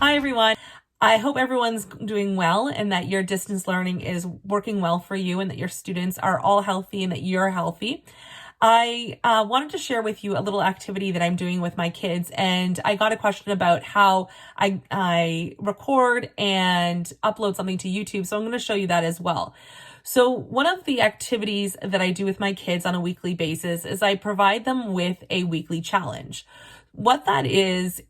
Hi everyone. I hope everyone's doing well and that your distance learning is working well for you and that your students are all healthy and that you're healthy. I wanted to share with you a little activity that I'm doing with my kids, and I got a question about how I record and upload something to YouTube, so I'm going to show you that as well. So one of the activities that I do with my kids on a weekly basis is I provide them with a weekly challenge. What that is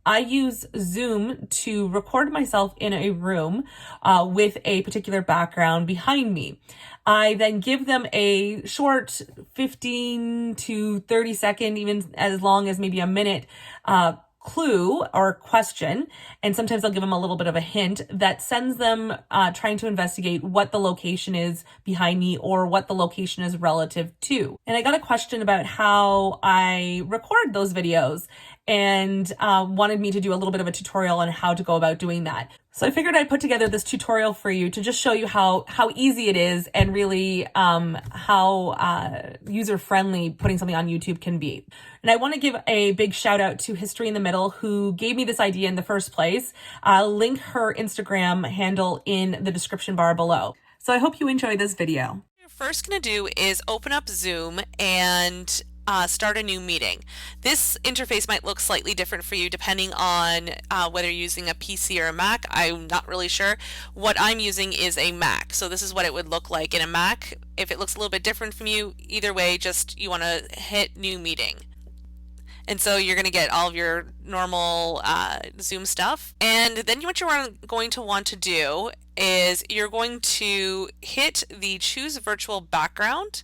I use Zoom to record myself in a room with a particular background behind me. I then give them a short 15 to 30 second, even as long as maybe a minute, clue or question, and sometimes I'll give them a little bit of a hint that sends them trying to investigate what the location is behind me or what the location is relative to. And I got a question about how I record those videos and wanted me to do a little bit of a tutorial on how to go about doing that. So I figured I'd put together this tutorial for you to just show you how easy it is and really how user-friendly putting something on YouTube can be. And I want to give a big shout out to History in the Middle, who gave me this idea in the first place. I'll link her Instagram handle in the description bar below. So I hope you enjoy this video. What you're first going to do is open up Zoom and start a new meeting. This interface might look slightly different for you depending on whether you're using a PC or a Mac. I'm not really sure. What I'm using is a Mac, so this is what it would look like in a Mac. If it looks a little bit different from you, either way, just you want to hit new meeting. And so you're going to get all of your normal Zoom stuff. And then what you're going to want to do is you're going to hit the choose virtual background.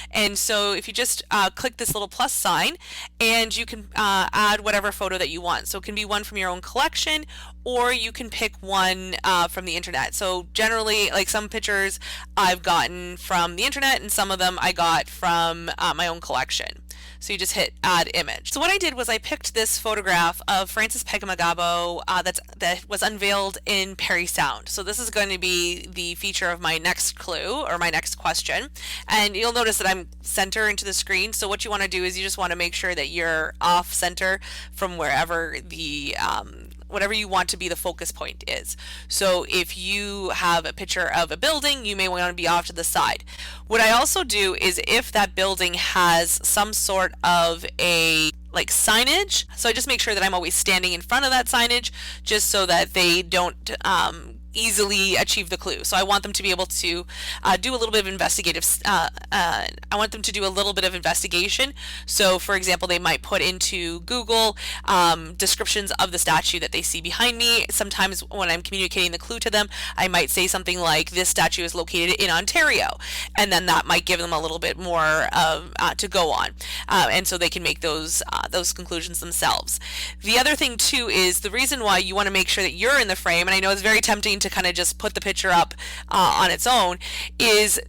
And so if you just click this little plus sign, and you can add whatever photo that you want. So it can be one from your own collection, or you can pick one from the internet. So generally, like some pictures I've gotten from the internet, and some of them I got from my own collection. So you just hit add image. So what I did was I picked this photograph of Francis Peggy-Magabo that was unveiled in Parry Sound. So this is going to be the feature of my next clue or my next question. And you'll notice that I'm center into the screen. So what you want to do is you just want to make sure that you're off center from wherever the whatever you want to be the focus point is. So if you have a picture of a building, you may want to be off to the side. What I also do is if that building has some sort of a signage, so I just make sure that I'm always standing in front of that signage just so that they don't easily achieve the clue. So I want them to be able to do a little bit of investigative, I want them to do a little bit of investigation. So for example, they might put into Google descriptions of the statue that they see behind me. Sometimes when I'm communicating the clue to them, I might say something like, this statue is located in Ontario, and then that might give them a little bit more to go on, and so they can make those conclusions themselves. The other thing too is the reason why you want to make sure that you're in the frame, and I know it's very tempting to kind of just put the picture up on its own, is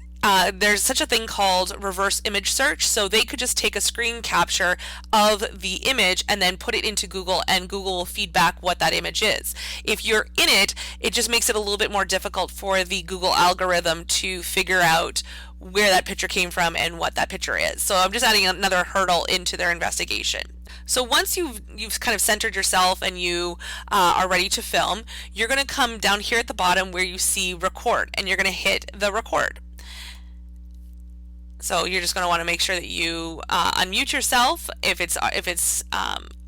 there's such a thing called reverse image search. So they could just take a screen capture of the image and then put it into Google, and Google will feed back what that image is. If you're in it, it just makes it a little bit more difficult for the Google algorithm to figure out where that picture came from and what that picture is. So I'm just adding another hurdle into their investigation. So once you've kind of centered yourself and you are ready to film, you're going to come down here at the bottom where you see record, and you're going to hit the record. So you're just going to want to make sure that you unmute yourself if it's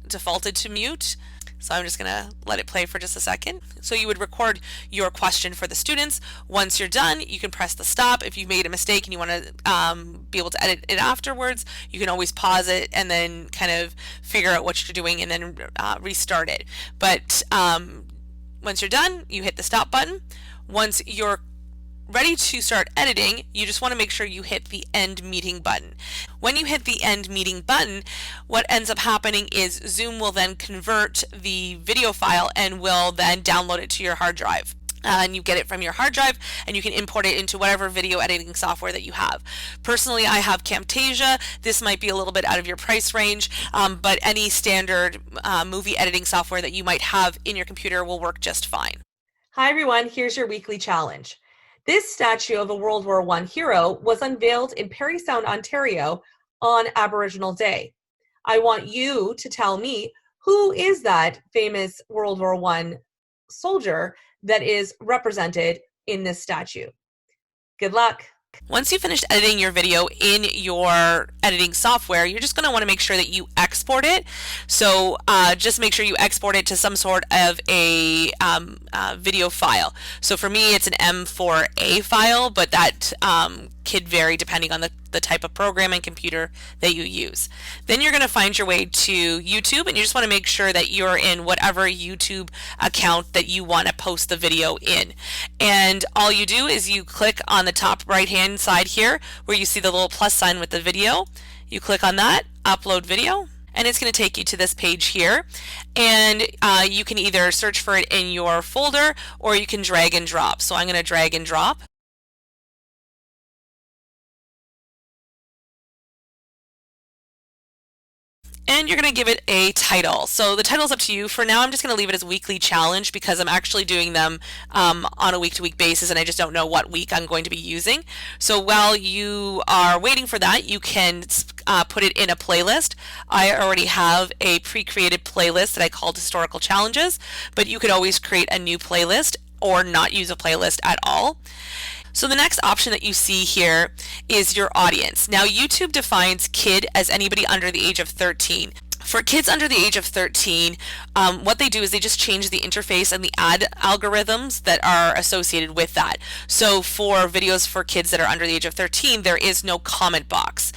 defaulted to mute. So I'm just going to let it play for just a second. So you would record your question for the students. Once you're done, you can press the stop. If you've made a mistake and you want to be able to edit it afterwards, you can always pause it and then kind of figure out what you're doing and then restart it. But once you're done, you hit the stop button. Once you're ready to start editing, you just want to make sure you hit the end meeting button. When you hit the end meeting button, what ends up happening is Zoom will then convert the video file and will then download it to your hard drive. And you get it from your hard drive, and you can import it into whatever video editing software that you have. Personally, I have Camtasia. This might be a little bit out of your price range, but any standard movie editing software that you might have in your computer will work just fine. Hi everyone, here's your weekly challenge. This statue of a World War I hero was unveiled in Parry Sound, Ontario on Aboriginal Day. I want you to tell me who is that famous World War I soldier that is represented in this statue? Good luck. Once you've finished editing your video in your editing software, you're just going to want to make sure that you export it. So just make sure you export it to some sort of a video file. So for me, it's an M4A file, but that could vary depending on the type of program and computer that you use. Then you're going to find your way to YouTube, and you just want to make sure that you're in whatever YouTube account that you want to post the video in. And all you do is you click on the top right hand side here where you see the little plus sign with the video. You click on that, upload video, and it's going to take you to this page here, and you can either search for it in your folder or you can drag and drop. So I'm going to drag and drop. And you're going to give it a title. So the title's up to you. For now, I'm just going to leave it as weekly challenge because I'm actually doing them on a week-to-week basis, and I just don't know what week I'm going to be using. So while you are waiting for that, you can put it in a playlist. I already have a pre-created playlist that I called Historical Challenges, but you could always create a new playlist or not use a playlist at all. So the next option that you see here is your audience. Now YouTube defines kid as anybody under the age of 13. For kids under the age of 13, what they do is they just change the interface and the ad algorithms that are associated with that. So for videos for kids that are under the age of 13, there is no comment box.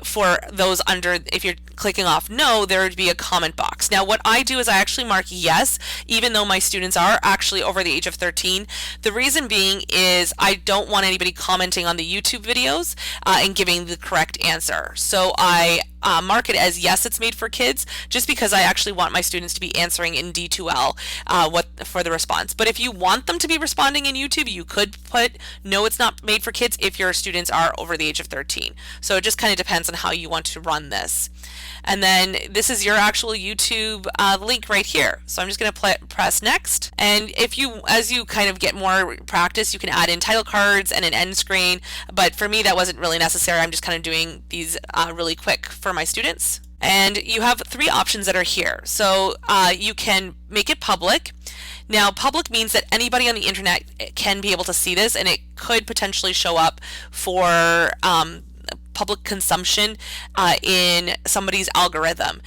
For those under, if you're clicking off no, there would be a comment box. Now what I do is I actually mark yes, even though my students are actually over the age of 13. The reason being is I don't want anybody commenting on the YouTube videos and giving the correct answer. So I mark it as yes, it's made for kids, just because I actually want my students to be answering in D2L for the response. But if you want them to be responding in YouTube, you could put no, it's not made for kids if your students are over the age of 13. So it just kind of depends on how you want to run this. And then this is your actual YouTube link right here. So I'm just going to press next. And if you, as you kind of get more practice, you can add in title cards and an end screen. But for me, that wasn't really necessary. I'm just kind of doing these really quick for my students. And you have three options that are here. So you can make it public. Now, public means that anybody on the internet can be able to see this, and it could potentially show up for public consumption in somebody's algorithm.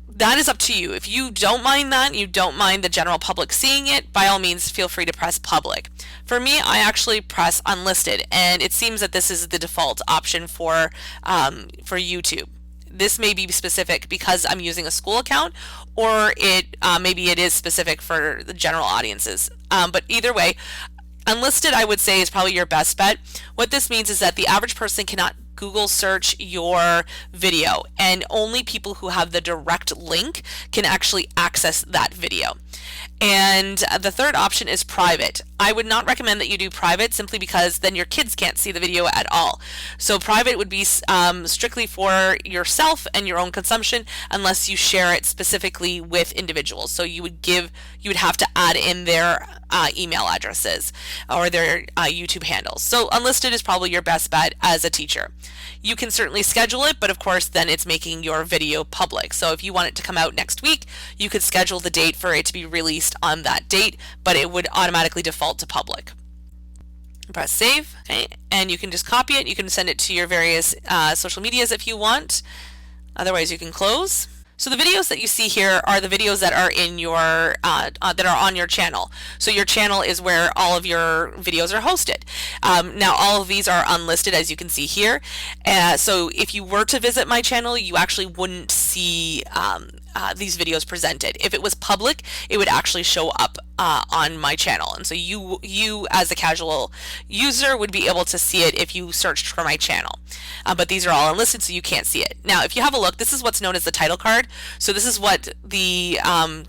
That is up to you. If you don't mind that, you don't mind the general public seeing it, by all means feel free to press public. For me, I actually press unlisted, and it seems that this is the default option for YouTube. This may be specific because I'm using a school account, or maybe it is specific for the general audiences. But either way, unlisted I would say is probably your best bet. What this means is that the average person cannot Google search your video, and only people who have the direct link can actually access that video. And the third option is private. I would not recommend that you do private, simply because then your kids can't see the video at all. So private would be strictly for yourself and your own consumption, unless you share it specifically with individuals. So you would have to add in their email addresses or their YouTube handles. So unlisted is probably your best bet as a teacher. You can certainly schedule it, but of course then it's making your video public. So if you want it to come out next week, you could schedule the date for it to be released on that date, but it would automatically default to public. Press save, okay, and you can just copy it. You can send it to your various social medias if you want. Otherwise you can close. So the videos that you see here are the videos that are in your that are on your channel. So your channel is where all of your videos are hosted. Now all of these are unlisted, as you can see here. So if you were to visit my channel, you actually wouldn't see these videos presented. If it was public, it would actually show up on my channel, and so you as a casual user would be able to see it if you searched for my channel. But these are all unlisted, so you can't see it. Now if you have a look, this is what's known as the title card. So this is what the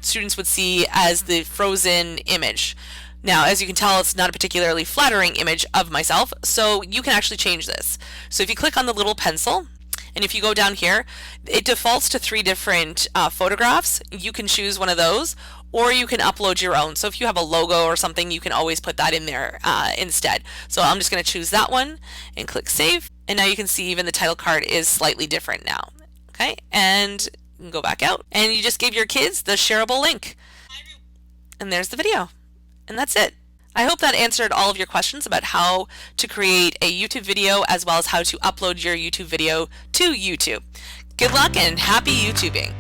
students would see as the frozen image. Now, as you can tell, it's not a particularly flattering image of myself, so you can actually change this. So if you click on the little pencil, and if you go down here, it defaults to 3 different photographs. You can choose one of those, or you can upload your own. So if you have a logo or something, you can always put that in there instead. So I'm just going to choose that one and click save. And now you can see even the title card is slightly different now. Okay, and You can go back out, and you just give your kids the shareable link. And there's the video. And that's it. I hope that answered all of your questions about how to create a YouTube video as well as how to upload your YouTube video to YouTube. Good luck and happy YouTubing!